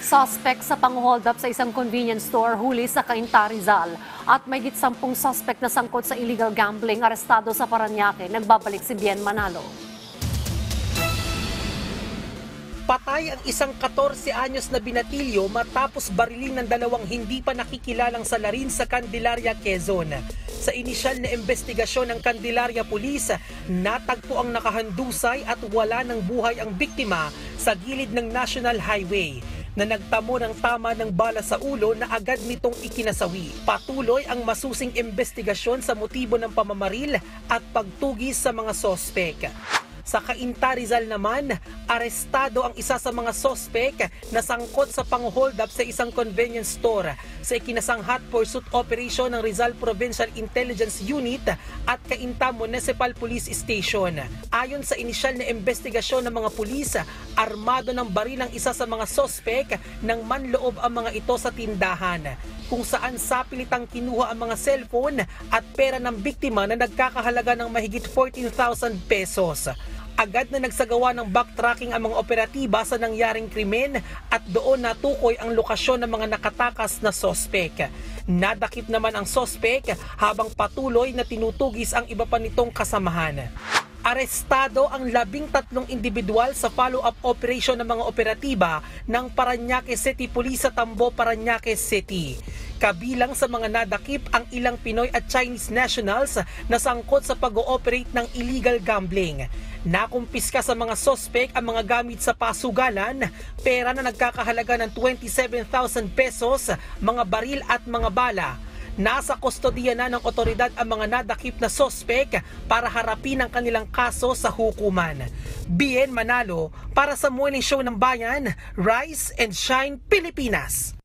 Suspect sa pang-hold up sa isang convenience store huli sa Cainta, Rizal. At may 10 suspect na sangkot sa illegal gambling arestado sa Parañaque. Nagbabalik si Bien Manalo. Patay ang isang 14 anyos na binatilyo matapos barilin ng dalawang hindi pa nakikilalang salarin sa Candelaria, Quezon. Sa inisyal na investigasyon ng Candelaria Police, natagpo ang nakahandusay at wala ng buhay ang biktima sa gilid ng National Highway na nagtamo ng tama ng bala sa ulo na agad nitong ikinasawi. Patuloy ang masusing investigasyon sa motibo ng pamamaril at pagtugis sa mga sospek. Sa Cainta, Rizal naman, arestado ang isa sa mga sospek na sangkot sa pang-hold up sa isang convenience store sa ikinasang hot pursuit operation ng Rizal Provincial Intelligence Unit at Cainta Municipal Police Station. Ayon sa inisyal na investigasyon ng mga pulis, armado ng baril ang isa sa mga sospek nang manloob ang mga ito sa tindahan, kung saan sapilitang kinuha ang mga cellphone at pera ng biktima na nagkakahalaga ng mahigit 14,000 pesos. Agad na nagsagawa ng backtracking ang mga operatiba sa nangyaring krimen at doon natukoy ang lokasyon ng mga nakatakas na sospek. Nadakip naman ang sospek habang patuloy na tinutugis ang iba pa nitong kasamahan. Arestado ang 13 individual sa follow-up operation ng mga operatiba ng Parañaque City Police sa Tambo, Parañaque City. Kabilang sa mga nadakip ang ilang Pinoy at Chinese nationals na sangkot sa pag-ooperate ng illegal gambling. Nakumpiska sa mga sospek ang mga gamit sa pasugalan, pera na nagkakahalaga ng 27,000 pesos, mga baril at mga bala. Nasa kustodiya na ng otoridad ang mga nadakip na sospek para harapin ang kanilang kaso sa hukuman. Bien Manalo para sa Morning Show ng Bayan, Rise and Shine Pilipinas.